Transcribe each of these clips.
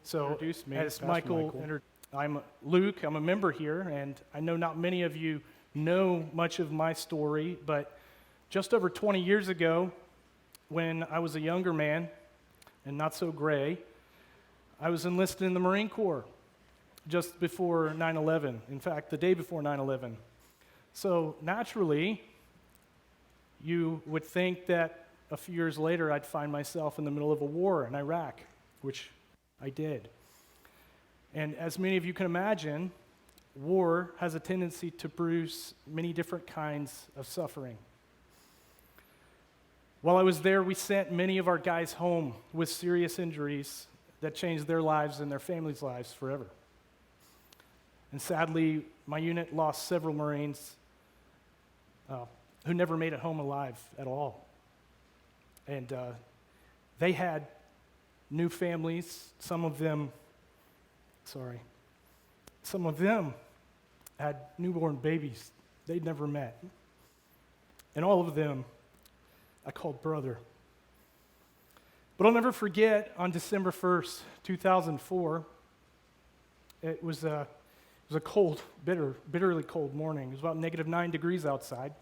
So, Introduce me, as Pastor Michael, I'm Luke. I'm a member here, and I know not many of you know much of my story, but just over 20 years ago, when I was a younger man and not so gray, I was enlisted in the Marine Corps just before 9/11. In fact, the day before 9/11. So naturally, you would think that a few years later I'd find myself in the middle of a war in Iraq, which I did. And as many of you can imagine, war has a tendency to produce many different kinds of suffering. While I was there, we sent many of our guys home with serious injuries that changed their lives and their families' lives forever. And sadly, my unit lost several Marines who never made it home alive at all. And they had new families. Some of them had newborn babies they'd never met. And all of them I called brother. But I'll never forget, on December 1st, 2004, it was a cold, bitterly cold morning. It was about -9 degrees outside.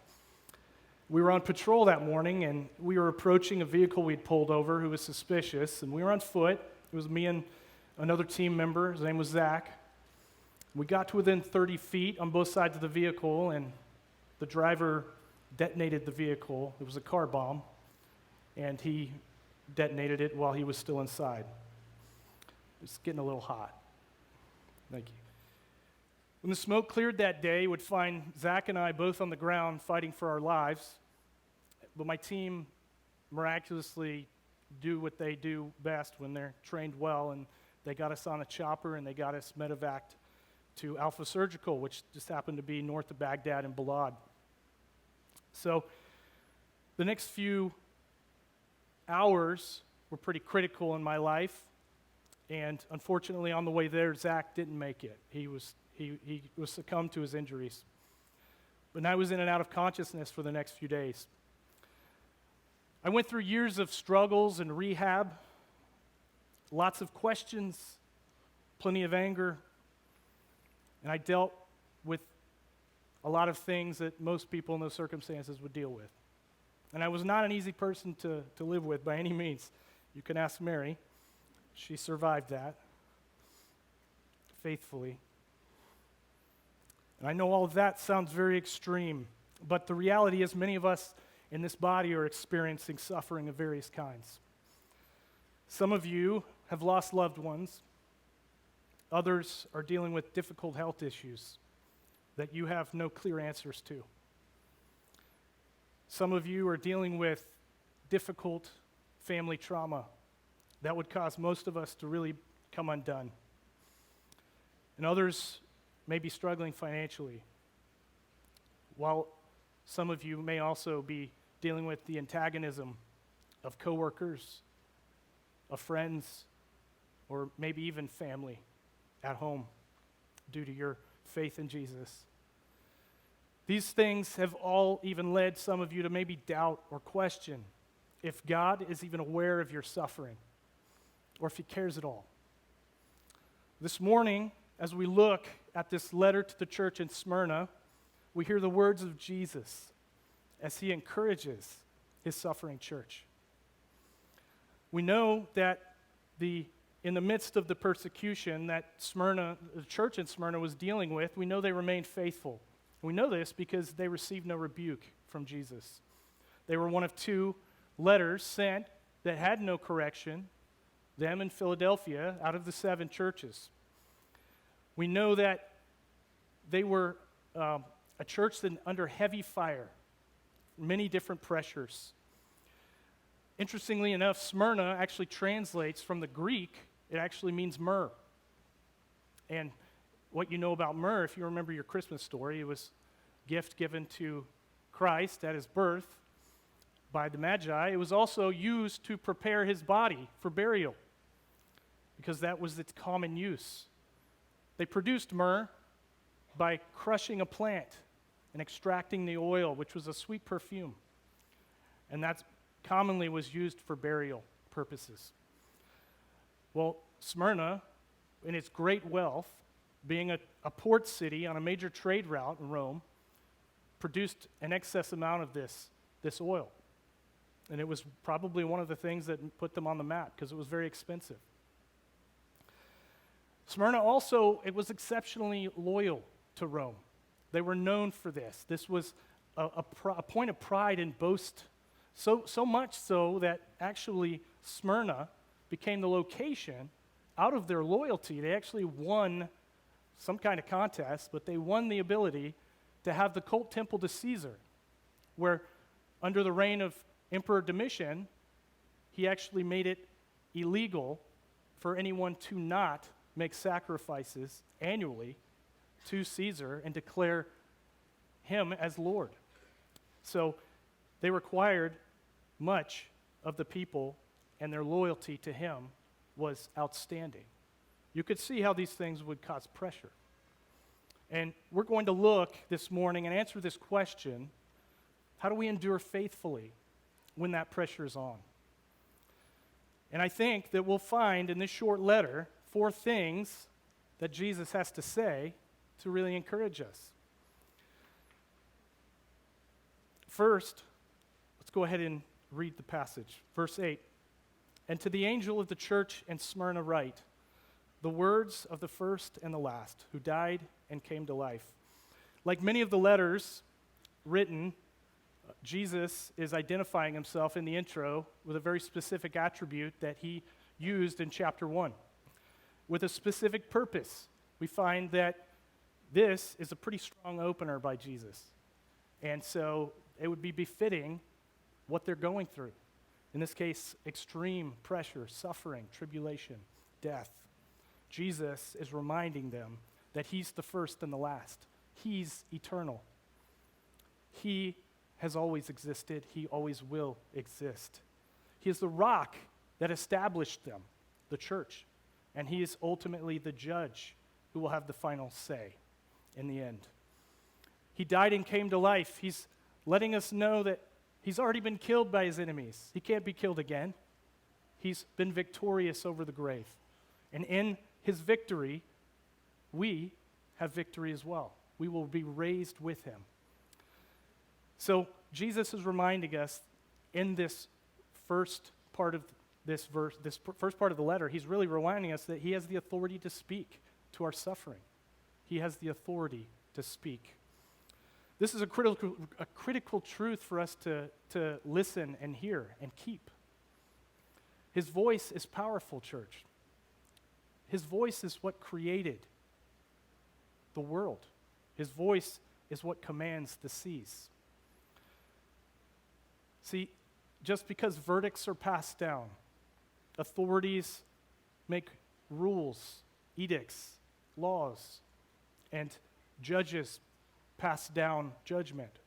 We were on patrol that morning, and we were approaching a vehicle we'd pulled over who was suspicious, and we were on foot. It was me and another team member. His name was Zach. We got to within 30 feet on both sides of the vehicle, and the driver detonated the vehicle. It was a car bomb, and he detonated it while he was still inside. It's getting a little hot. Thank you. When the smoke cleared that day, would find Zach and I both on the ground fighting for our lives. But my team miraculously do what they do best when they're trained well, and they got us on a chopper and they got us medevaced to Alpha Surgical, which just happened to be north of Baghdad in Balad. So the next few hours were pretty critical in my life, and unfortunately on the way there, Zach didn't make it. He was succumbed to his injuries. But I was in and out of consciousness for the next few days. I went through years of struggles and rehab, lots of questions, plenty of anger, and I dealt with a lot of things that most people in those circumstances would deal with. And I was not an easy person to live with by any means. You can ask Mary. She survived that faithfully. And I know all of that sounds very extreme, but the reality is many of us in this body are experiencing suffering of various kinds. Some of you have lost loved ones. Others are dealing with difficult health issues that you have no clear answers to. Some of you are dealing with difficult family trauma that would cause most of us to really come undone. And others may be struggling financially, while some of you may also be dealing with the antagonism of coworkers, of friends, or maybe even family at home due to your faith in Jesus. These things have all even led some of you to maybe doubt or question if God is even aware of your suffering or if he cares at all. This morning, as we look at this letter to the church in Smyrna, we hear the words of Jesus as he encourages his suffering church. We know that in the midst of the persecution that the church in Smyrna was dealing with, we know they remained faithful. We know this because they received no rebuke from Jesus. They were one of two letters sent that had no correction, them in Philadelphia, out of the 7 churches. We know that they were a church that under heavy fire, many different pressures. Interestingly enough, Smyrna actually translates from the Greek, it actually means myrrh. And what you know about myrrh, if you remember your Christmas story, it was a gift given to Christ at his birth by the Magi. It was also used to prepare his body for burial because that was its common use. They produced myrrh by crushing a plant and extracting the oil, which was a sweet perfume. And that commonly was used for burial purposes. Well, Smyrna in its great wealth, being a port city on a major trade route in Rome, produced an excess amount of this oil. And it was probably one of the things that put them on the map because it was very expensive. Smyrna also, it was exceptionally loyal to Rome. They were known for this. This was a point of pride and boast, so much so that actually Smyrna became the location out of their loyalty. They actually won some kind of contest, but they won the ability to have the cult temple to Caesar, where under the reign of Emperor Domitian, he actually made it illegal for anyone to not make sacrifices annually to Caesar and declare him as Lord. So they required much of the people, and their loyalty to him was outstanding. You could see how these things would cause pressure. And we're going to look this morning and answer this question: how do we endure faithfully when that pressure is on? And I think that we'll find in this short letter 4 things that Jesus has to say to really encourage us. First, let's go ahead and read the passage. Verse 8, "And to the angel of the church in Smyrna write, the words of the first and the last, who died and came to life." Like many of the letters written, Jesus is identifying himself in the intro with a very specific attribute that he used in chapter 1, with a specific purpose. We find that this is a pretty strong opener by Jesus. And so it would be befitting what they're going through. In this case, extreme pressure, suffering, tribulation, death. Jesus is reminding them that he's the first and the last. He's eternal. He has always existed. He always will exist. He is the rock that established them, the church, and he is ultimately the judge who will have the final say in the end. He died and came to life. He's letting us know that he's already been killed by his enemies. He can't be killed again. He's been victorious over the grave. And in his victory, we have victory as well. We will be raised with him. So Jesus is reminding us in this first part of this verse, this first part of the letter, he's really reminding us that he has the authority to speak to our suffering. He has the authority to speak. This is a critical truth for us to listen and hear and keep. His voice is powerful, church. His voice is what created the world. His voice is what commands the seas. See, just because verdicts are passed down, authorities make rules, edicts, laws, and judges pass down judgment,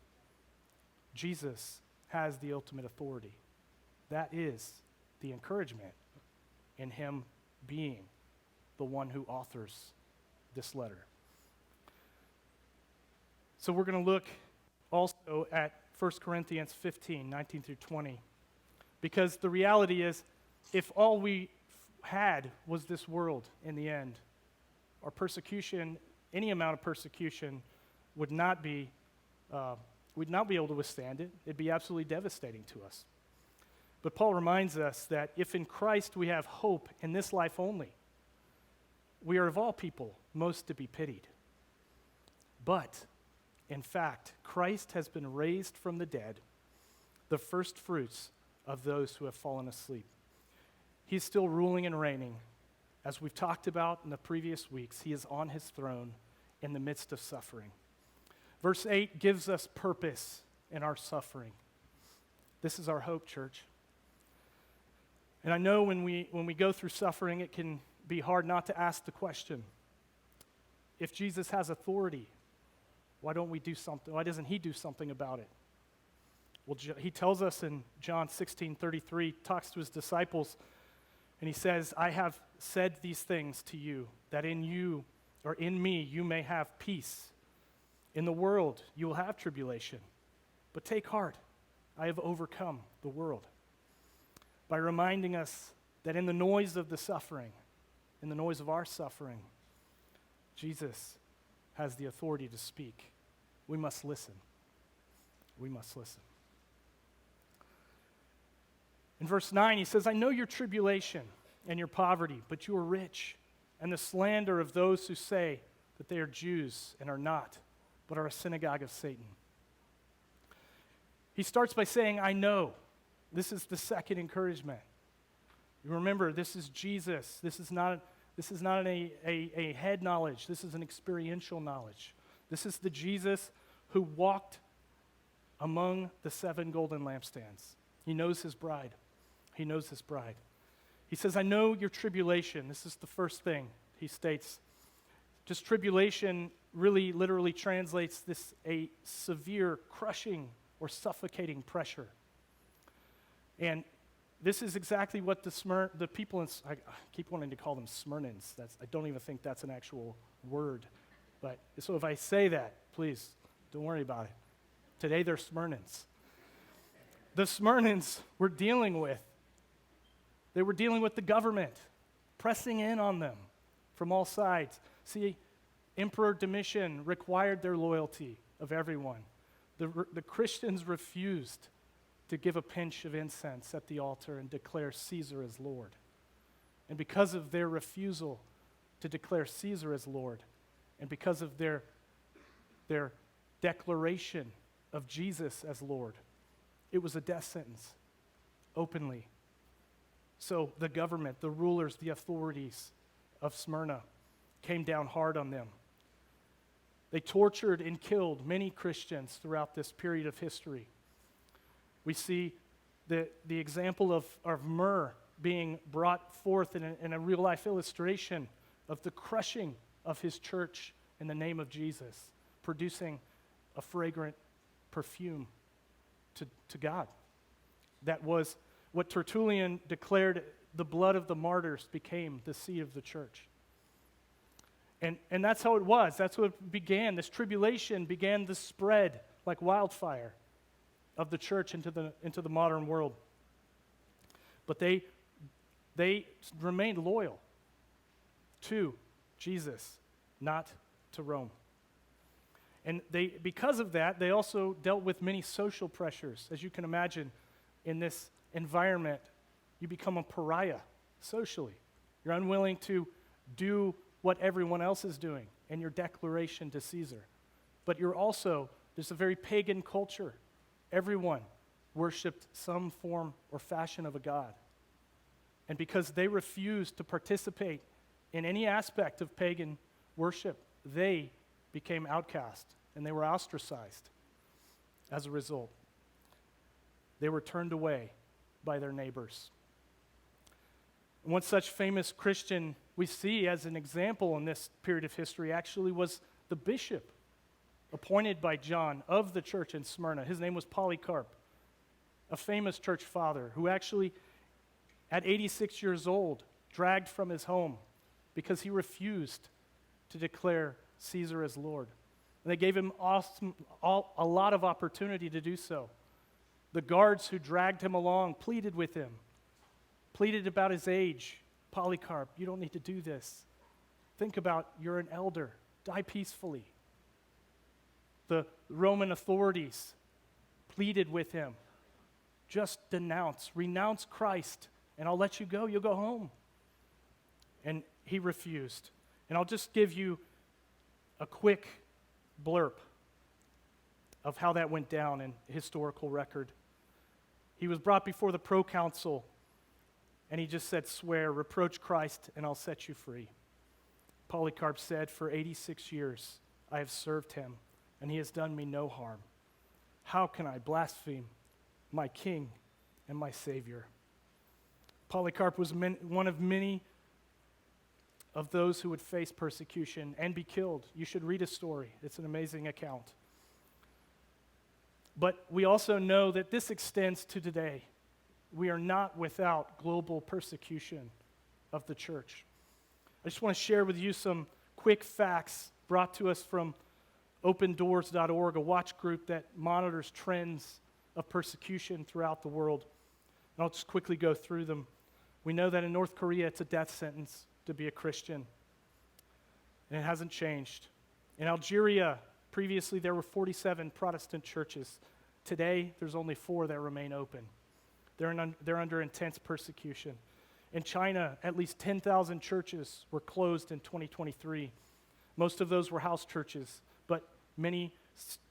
Jesus has the ultimate authority. That is the encouragement in him being the one who authors this letter. So we're going to look also at 1 Corinthians 15, 19 through 20. Because the reality is, if all we had was this world in the end, our persecution, any amount of persecution, would not be able to withstand it. It'd be absolutely devastating to us. But Paul reminds us that if in Christ we have hope in this life only, we are of all people most to be pitied. But in fact, Christ has been raised from the dead, the first fruits of those who have fallen asleep. He's still ruling and reigning. As we've talked about in the previous weeks, he is on his throne in the midst of suffering. Verse 8 gives us purpose in our suffering. This is our hope, church. And I know when we go through suffering, it can be hard not to ask the question, if Jesus has authority, why don't we do something? Why doesn't he do something about it? Well, he tells us in John 16:33, talks to his disciples, and he says, I have said these things to you, that in you, or in me, you may have peace. In the world, you will have tribulation. But take heart, I have overcome the world. By reminding us that in the noise of the suffering, in the noise of our suffering, Jesus has the authority to speak. We must listen. We must listen. In verse 9, he says, I know your tribulation and your poverty, but you are rich, and the slander of those who say that they are Jews and are not, but are a synagogue of Satan. He starts by saying, I know. This is the second encouragement. You remember, this is Jesus. This is not a head knowledge. This is an experiential knowledge. This is the Jesus who walked among the 7 golden lampstands. He knows his bride. He knows his bride. He says, I know your tribulation. This is the first thing he states. Just tribulation really literally translates a severe crushing or suffocating pressure. And this is exactly what the people in, I keep wanting to call them Smyrnans. I don't even think that's an actual word. But so if I say that, please don't worry about it. Today they're Smyrnans. The Smyrnans were dealing with the government, pressing in on them from all sides. See, Emperor Domitian required their loyalty of everyone. The Christians refused to give a pinch of incense at the altar and declare Caesar as Lord. And because of their refusal to declare Caesar as Lord, and because of their declaration of Jesus as Lord, it was a death sentence, openly. So the government, the rulers, the authorities of Smyrna came down hard on them. They tortured and killed many Christians throughout this period of history. We see the example of myrrh being brought forth in a real-life illustration of the crushing of his church in the name of Jesus, producing a fragrant perfume to God. That was what Tertullian declared, the blood of the martyrs became the seed of the church. And that's how it was. That's what it began. This tribulation began the spread like wildfire of the church into the modern world. But they remained loyal to Jesus, not to Rome. And because of that, they also dealt with many social pressures. As you can imagine, in this environment, you become a pariah socially. You're unwilling to do what everyone else is doing in your declaration to Caesar. But there's a very pagan culture. Everyone worshiped some form or fashion of a god. And because they refused to participate in any aspect of pagan worship, they became outcast and they were ostracized as a result. They were turned away by their neighbors. And one such famous Christian we see as an example in this period of history actually was the bishop appointed by John of the church in Smyrna. His name was Polycarp, a famous church father who actually, at 86 years old, dragged from his home because he refused to declare Caesar as Lord. And they gave him a lot of opportunity to do so. The guards who dragged him along pleaded with him, pleaded about his age. Polycarp, you don't need to do this. Think about, you're an elder. Die peacefully. The Roman authorities pleaded with him. Just renounce Christ, and I'll let you go. You'll go home. And he refused. And I'll just give you a quick blurb of how that went down in historical record. He was brought before the proconsul, and he just said, swear, reproach Christ, and I'll set you free. Polycarp said, for 86 years I have served him, and he has done me no harm. How can I blaspheme my King and my Savior? Polycarp was one of many of those who would face persecution and be killed. You should read his story. It's an amazing account. But we also know that this extends to today. We are not without global persecution of the church. I just want to share with you some quick facts brought to us from opendoors.org, a watch group that monitors trends of persecution throughout the world. And I'll just quickly go through them. We know that in North Korea, it's a death sentence. to be a Christian, and it hasn't changed. In Algeria, previously there were 47 Protestant churches. Today, there's only 4 that remain open. They're under intense persecution. In China, at least 10,000 churches were closed in 2023. Most of those were house churches, but many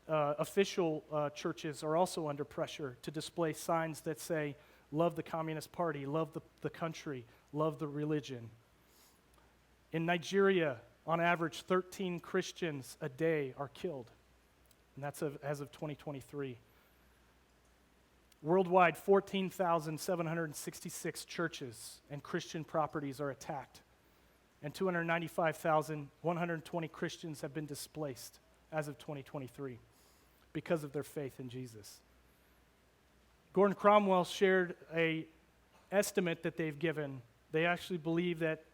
official churches are also under pressure to display signs that say, love the Communist Party, love the country, love the religion. In Nigeria, on average, 13 Christians a day are killed, and that's as of 2023. Worldwide, 14,766 churches and Christian properties are attacked, and 295,120 Christians have been displaced as of 2023 because of their faith in Jesus. Gordon Cromwell shared an estimate that they've given. They actually believe that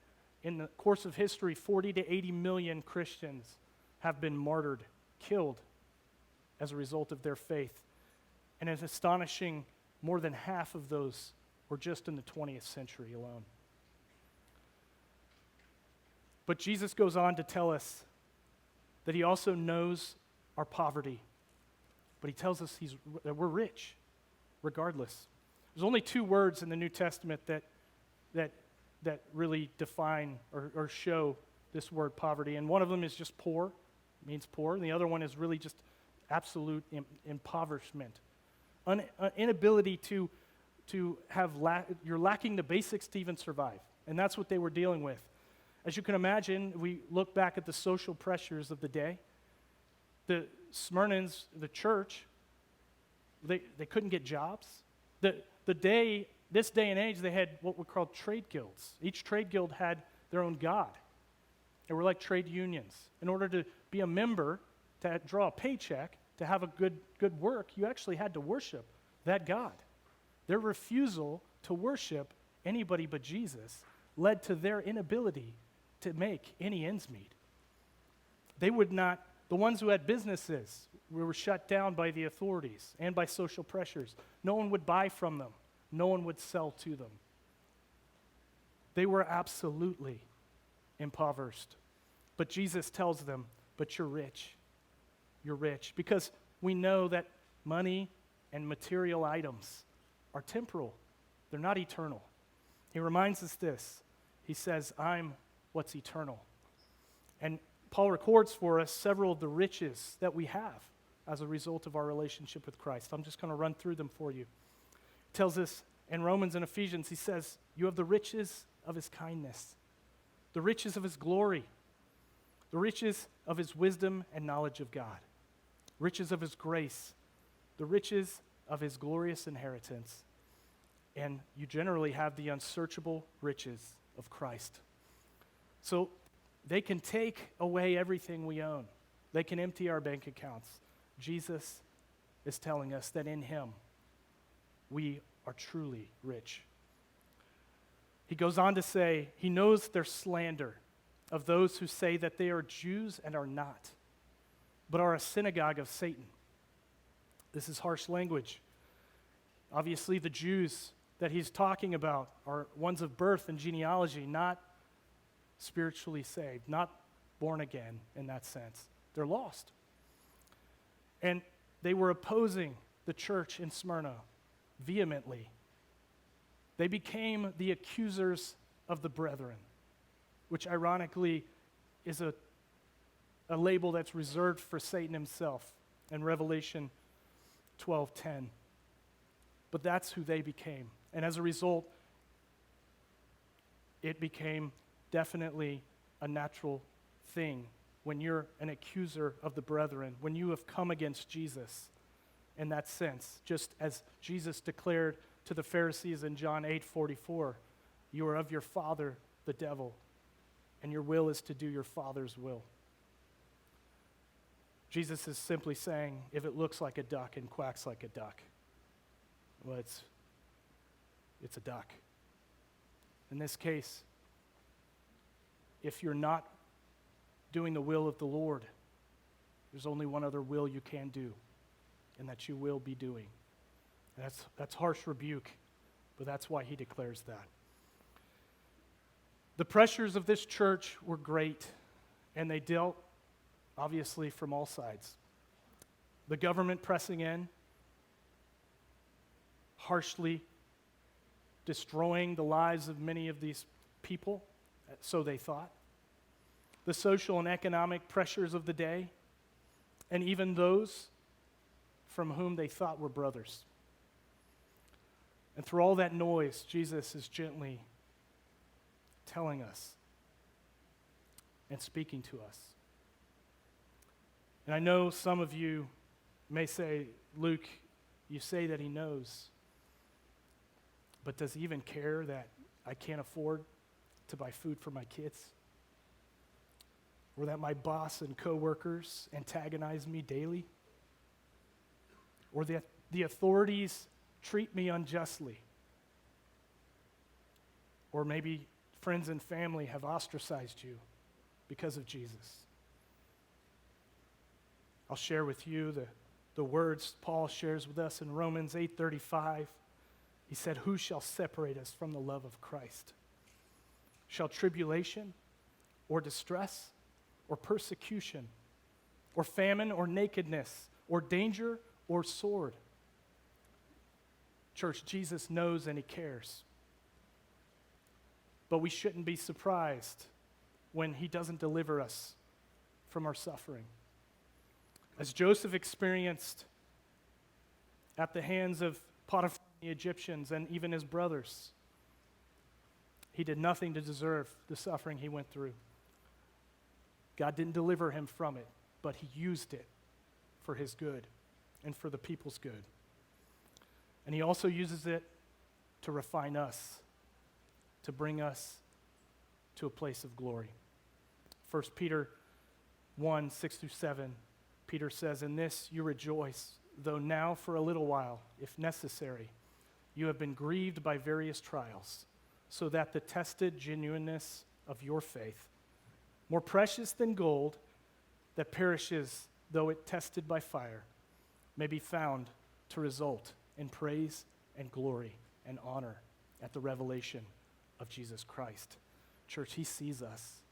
in the course of history, 40 to 80 million Christians have been martyred, killed as a result of their faith. And it's astonishing, more than half of those were just in the 20th century alone. But Jesus goes on to tell us that he also knows our poverty, but he tells us that we're rich regardless. There's only 2 words in the New Testament that really define or show this word poverty, and one of them is just poor, means poor, and the other one is really just absolute impoverishment. Inability to have, you're lacking the basics to even survive. And that's what they were dealing with. As you can imagine, we look back at the social pressures of the day. The Smyrnans, the church, they couldn't get jobs. This day and age, they had what were called trade guilds. Each trade guild had their own god. They were like trade unions. In order to be a member, to draw a paycheck, to have a good work, you actually had to worship that God. Their refusal to worship anybody but Jesus led to their inability to make any ends meet. They would not, the ones who had businesses were shut down by the authorities and by social pressures. No one would buy from them. No one would sell to them. They were absolutely impoverished. But Jesus tells them, but you're rich. You're rich. Because we know that money and material items are temporal. They're not eternal. He reminds us this. He says, I'm what's eternal. And Paul records for us several of the riches that we have as a result of our relationship with Christ. I'm just going to run through them for you. He tells us in Romans and Ephesians, he says, you have the riches of his kindness, the riches of his glory, the riches of his wisdom and knowledge of God, riches of his grace, the riches of his glorious inheritance, and you generally have the unsearchable riches of Christ. So they can take away everything we own. They can empty our bank accounts. Jesus is telling us that in him we are truly rich. He goes on to say, he knows their slander of those who say that they are Jews and are not, but are a synagogue of Satan. This is harsh language. Obviously, the Jews that he's talking about are ones of birth and genealogy, not spiritually saved, not born again in that sense. They're lost. And they were opposing the church in Smyrna vehemently. They became the accusers of the brethren, which ironically is a label that's reserved for Satan himself in Revelation 12:10. But that's who they became. And as a result, it became definitely a natural thing when you're an accuser of the brethren, when you have come against Jesus in that sense, just as Jesus declared to the Pharisees in John 8:44, you are of your father, the devil, and your will is to do your father's will. Jesus is simply saying, if it looks like a duck and quacks like a duck, well, it's a duck. In this case, if you're not doing the will of the Lord, there's only one other will you can do, and that you will be doing. And that's harsh rebuke, but that's why he declares that. The pressures of this church were great, and they dealt, obviously, from all sides. The government pressing in, harshly destroying the lives of many of these people, so they thought. The social and economic pressures of the day, and even those from whom they thought were brothers. And through all that noise, Jesus is gently telling us and speaking to us. And I know some of you may say, Luke, you say that he knows, but does he even care that I can't afford to buy food for my kids? Or that my boss and coworkers antagonize me daily? Or that the authorities treat me unjustly? Or maybe friends and family have ostracized you because of Jesus? I'll share with you the words Paul shares with us in Romans 8:35. He said, "Who shall separate us from the love of Christ? Shall tribulation or distress or persecution or famine or nakedness or danger or sword?" Church, Jesus knows and he cares. But we shouldn't be surprised when he doesn't deliver us from our suffering. As Joseph experienced at the hands of Potiphar and the Egyptians and even his brothers, he did nothing to deserve the suffering he went through. God didn't deliver him from it, but he used it for his good and for the people's good. And he also uses it to refine us, to bring us to a place of glory. 1 Peter 1:6-7, Peter says, "In this you rejoice, though now for a little while, if necessary, you have been grieved by various trials, so that the tested genuineness of your faith, more precious than gold that perishes though it tested by fire, may be found to result in praise and glory and honor at the revelation of Jesus Christ." Church, he sees us.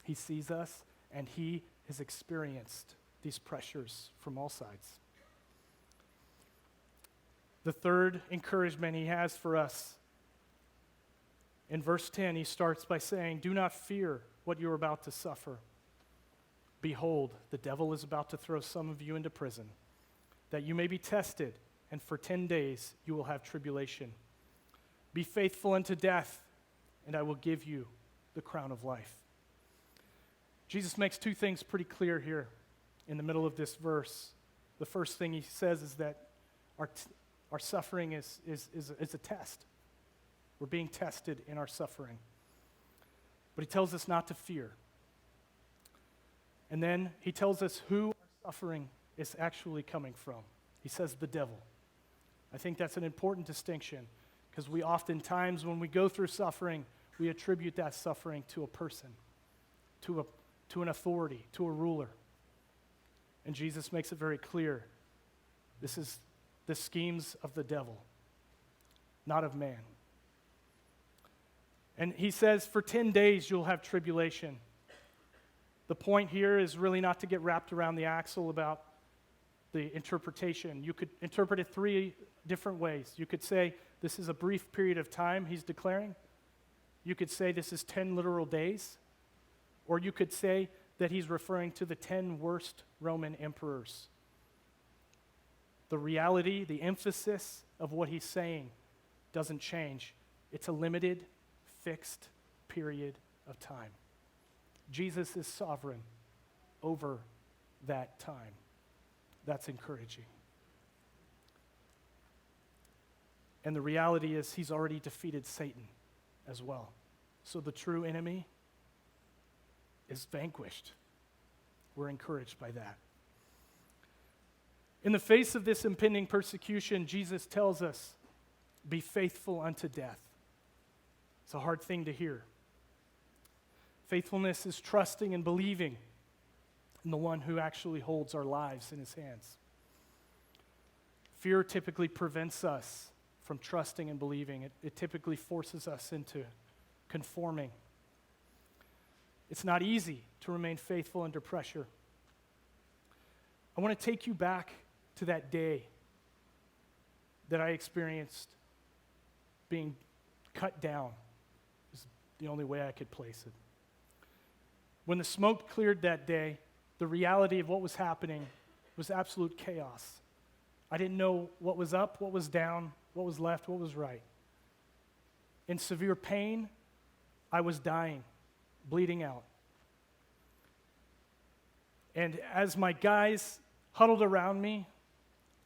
He sees us, and he has experienced these pressures from all sides. The third encouragement he has for us, in verse 10, he starts by saying, "Do not fear what you are about to suffer. Behold, the devil is about to throw some of you into prison, that you may be tested, and for 10 days you will have tribulation. Be faithful unto death, and I will give you the crown of life." Jesus makes two things pretty clear here in the middle of this verse. The first thing he says is that our suffering is a test. We're being tested in our suffering. But he tells us not to fear. And then he tells us who our suffering is actually coming from. He says the devil. I think that's an important distinction, because we oftentimes, when we go through suffering, we attribute that suffering to a person, to an authority, to a ruler. And Jesus makes it very clear, this is the schemes of the devil, not of man. And he says, for 10 days you'll have tribulation. The point here is really not to get wrapped around the axle about the interpretation. You could interpret it three different ways. You could say this is a brief period of time he's declaring. You could say this is 10 literal days. Or you could say that he's referring to the 10 worst Roman emperors. The reality, the emphasis of what he's saying doesn't change. It's a limited, fixed period of time. Jesus is sovereign over that time. That's encouraging. And the reality is he's already defeated Satan as well. So the true enemy is vanquished. We're encouraged by that. In the face of this impending persecution, Jesus tells us, be faithful unto death. It's a hard thing to hear. Faithfulness is trusting and believing in the one who actually holds our lives in his hands. Fear typically prevents us from trusting and believing. It typically forces us into conforming It's not easy to remain faithful under pressure. I want to take you back to that day that I experienced being cut down, is the only way I could place it. When the smoke cleared that day, the reality of what was happening was absolute chaos. I didn't know what was up, what was down, what was left, what was right. In severe pain, I was dying, bleeding out. And as my guys huddled around me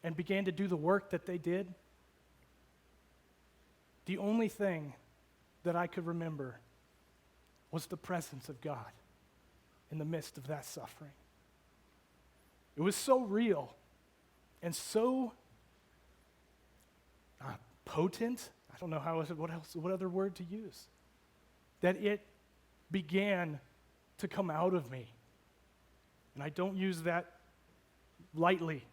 and began to do the work that they did, the only thing that I could remember was the presence of God in the midst of that suffering. It was so real and so potent. I don't know what other word to use, that it began to come out of me. And I don't use that lightly,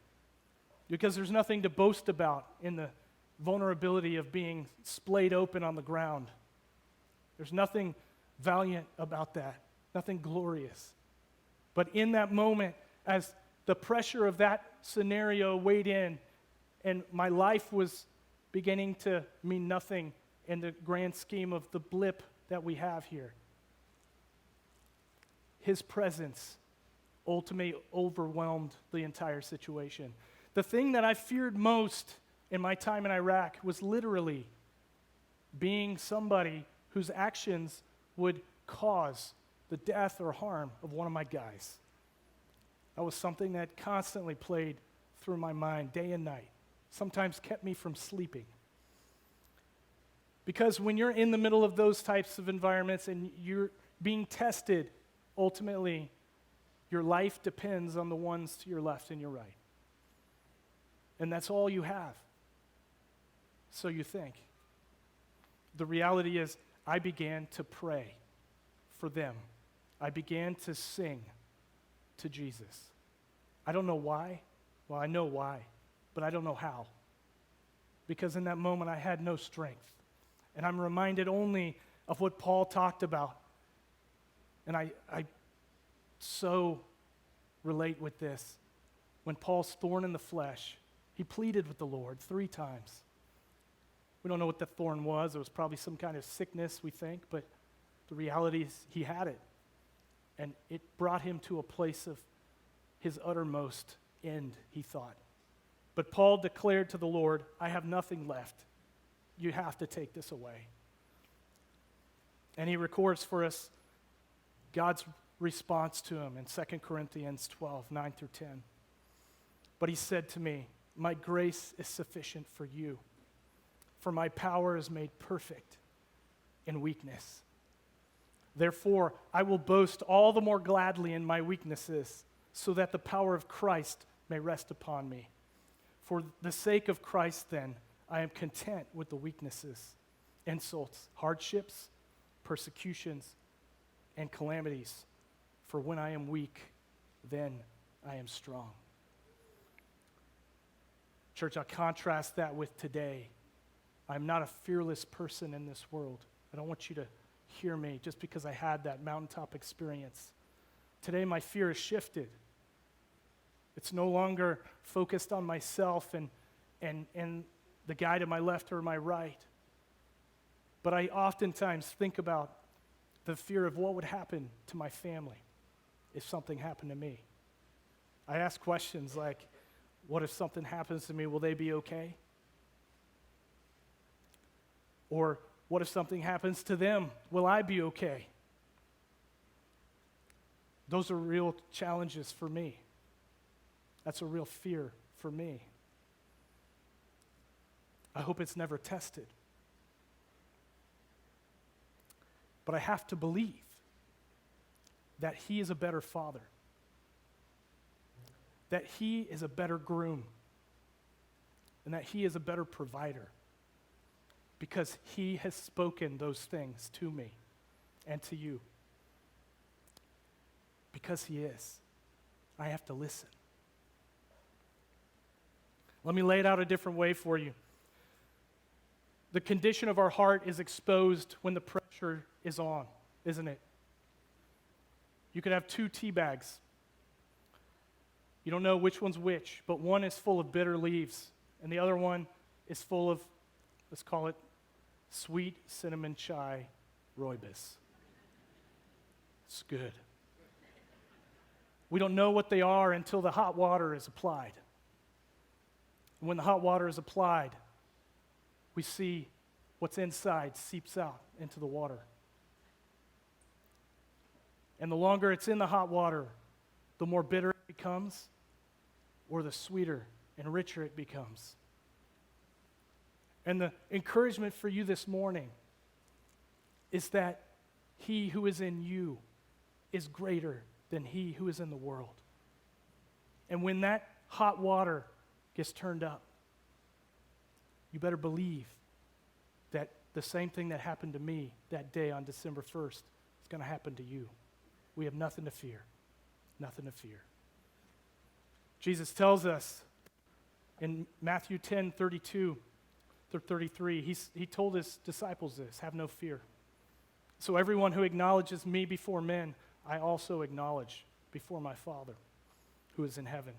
because there's nothing to boast about in the vulnerability of being splayed open on the ground. There's nothing valiant about that, nothing glorious. But in that moment, as the pressure of that scenario weighed in, and my life was beginning to mean nothing in the grand scheme of the blip that we have here, His presence ultimately overwhelmed the entire situation. The thing that I feared most in my time in Iraq was literally being somebody whose actions would cause the death or harm of one of my guys. That was something that constantly played through my mind day and night, sometimes kept me from sleeping. Because when you're in the middle of those types of environments and you're being tested, ultimately, your life depends on the ones to your left and your right. And that's all you have. So you think. The reality is, I began to pray for them. I began to sing to Jesus. I don't know why. Well, I know why, but I don't know how. Because in that moment, I had no strength. And I'm reminded only of what Paul talked about. And I so relate with this. When Paul's thorn in the flesh, he pleaded with the Lord 3 times. We don't know what the thorn was. It was probably some kind of sickness, we think, but the reality is he had it. And it brought him to a place of his uttermost end, he thought. But Paul declared to the Lord, I have nothing left. You have to take this away. And he records for us God's response to him in 2 Corinthians 12, 9 through 10. But he said to me, my grace is sufficient for you, for my power is made perfect in weakness. Therefore, I will boast all the more gladly in my weaknesses, so that the power of Christ may rest upon me. For the sake of Christ, then, I am content with the weaknesses, insults, hardships, persecutions, and calamities. For when I am weak, then I am strong. Church, I'll contrast that with today. I'm not a fearless person in this world. I don't want you to hear me just because I had that mountaintop experience. Today, my fear has shifted. It's no longer focused on myself and the guy to my left or my right. But I oftentimes think about the fear of what would happen to my family if something happened to me. I ask questions like, what if something happens to me? Will they be okay? Or what if something happens to them? Will I be okay? Those are real challenges for me. That's a real fear for me. I hope it's never tested. But I have to believe that He is a better father, that He is a better groom, and that He is a better provider, because He has spoken those things to me and to you. Because He is, I have to listen. Let me lay it out a different way for you. The condition of our heart is exposed when the pressure is on, isn't it? You could have two tea bags. You don't know which one's which, but one is full of bitter leaves, and the other one is full of, let's call it, sweet cinnamon chai rooibos. It's good. We don't know what they are until the hot water is applied. And when the hot water is applied, we see what's inside seeps out into the water. And the longer it's in the hot water, the more bitter it becomes, or the sweeter and richer it becomes. And the encouragement for you this morning is that he who is in you is greater than he who is in the world. And when that hot water gets turned up, you better believe that the same thing that happened to me that day on December 1st is going to happen to you. We have nothing to fear. Nothing to fear. Jesus tells us in Matthew 10:32 through 33, he told his disciples this, have no fear. So everyone who acknowledges me before men, I also acknowledge before my Father who is in heaven.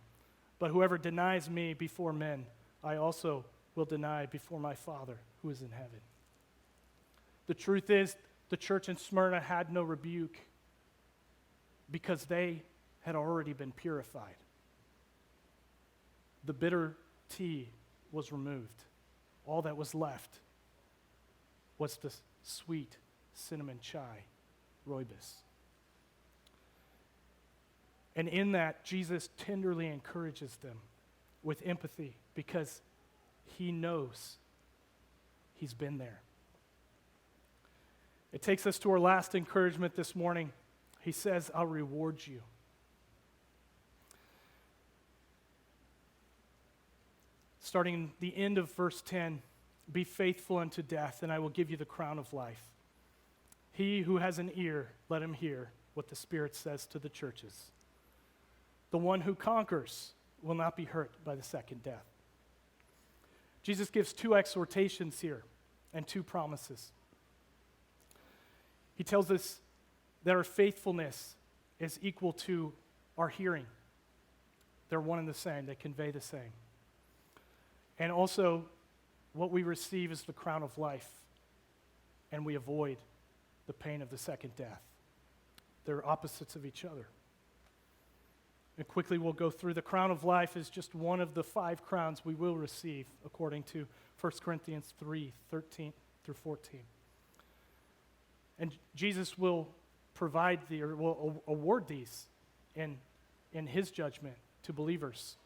But whoever denies me before men, I also will deny before my Father who is in heaven. The truth is, the church in Smyrna had no rebuke because they had already been purified. The bitter tea was removed. All that was left was the sweet cinnamon chai rooibos. And in that, Jesus tenderly encourages them with empathy because he knows he's been there. It takes us to our last encouragement this morning. He says, I'll reward you. Starting the end of verse 10, be faithful unto death, and I will give you the crown of life. He who has an ear, let him hear what the Spirit says to the churches. The one who conquers will not be hurt by the second death. Jesus gives two exhortations here and two promises. He tells us that our faithfulness is equal to our hearing. They're one and the same. They convey the same. And also, what we receive is the crown of life, and we avoid the pain of the second death. They're opposites of each other. And quickly we'll go through. The crown of life is just one of the 5 crowns we will receive according to 1 Corinthians 3:13 through 14. And Jesus will will award these in his judgment to believers.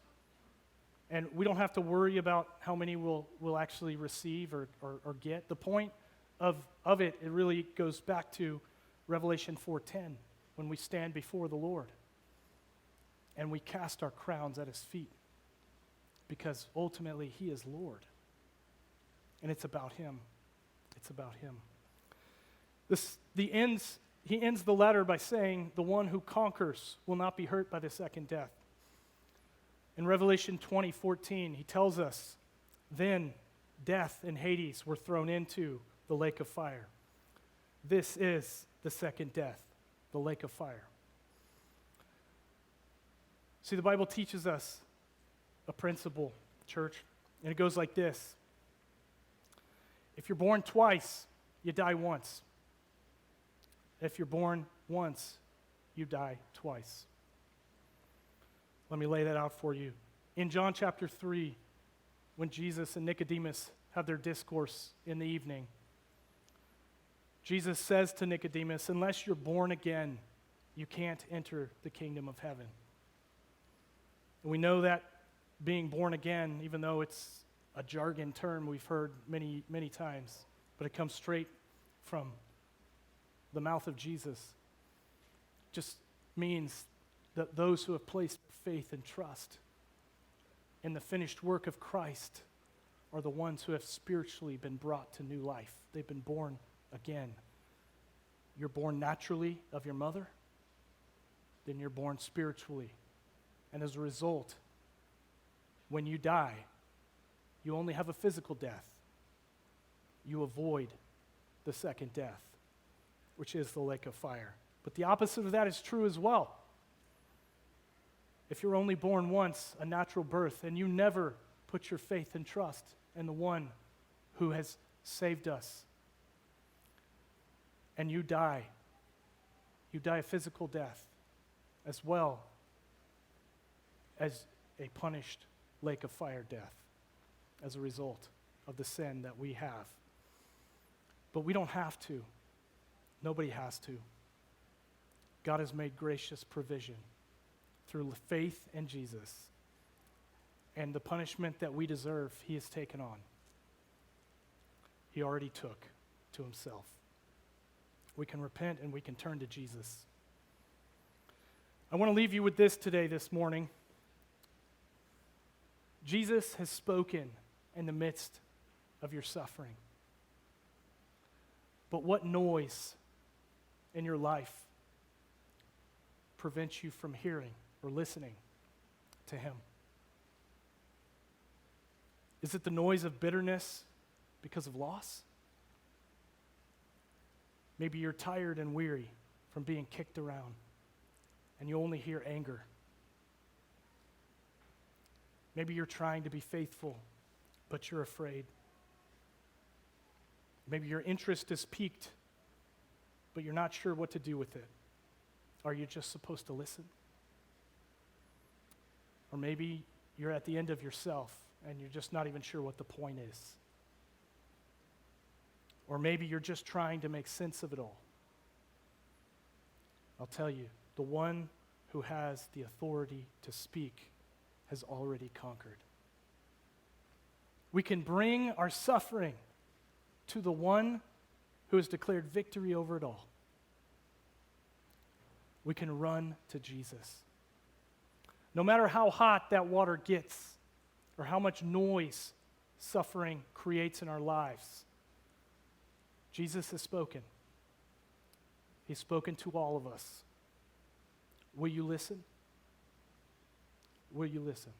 And we don't have to worry about how many we'll actually receive or get. The point of it really goes back to Revelation 4:10, when we stand before the Lord and we cast our crowns at his feet, because ultimately he is Lord. And it's about him. It's about him. He ends the letter by saying, the one who conquers will not be hurt by the second death. In Revelation 20:14, he tells us, then death and Hades were thrown into the lake of fire. This is the second death, the lake of fire. See, the Bible teaches us a principle, church, and it goes like this. If you're born twice, you die once. If you're born once, you die twice. Let me lay that out for you. In John chapter 3, when Jesus and Nicodemus have their discourse in the evening, Jesus says to Nicodemus, unless you're born again, you can't enter the kingdom of heaven. And we know that being born again, even though it's a jargon term we've heard many, many times, but it comes straight from the mouth of Jesus, just means that those who have placed faith and trust in the finished work of Christ are the ones who have spiritually been brought to new life. They've been born again. You're born naturally of your mother, then you're born spiritually. And as a result, when you die, you only have a physical death. You avoid the second death, which is the lake of fire. But the opposite of that is true as well. If you're only born once, a natural birth, and you never put your faith and trust in the one who has saved us, and you die a physical death as well as a punished lake of fire death as a result of the sin that we have. But we don't have to. Nobody has to. God has made gracious provision through faith in Jesus. And the punishment that we deserve, he has taken on. He already took to himself. We can repent and we can turn to Jesus. I want to leave you with this today, this morning. Jesus has spoken in the midst of your suffering. But what noise in your life prevents you from hearing or listening to him? Is it the noise of bitterness because of loss? Maybe you're tired and weary from being kicked around and you only hear anger. Maybe you're trying to be faithful, but you're afraid. Maybe your interest is piqued, but you're not sure what to do with it. Are you just supposed to listen? Or maybe you're at the end of yourself and you're just not even sure what the point is. Or maybe you're just trying to make sense of it all. I'll tell you, the one who has the authority to speak has already conquered. We can bring our suffering to the one who has declared victory over it all. We can run to Jesus. No matter how hot that water gets or how much noise suffering creates in our lives, Jesus has spoken. He's spoken to all of us. Will you listen? Will you listen?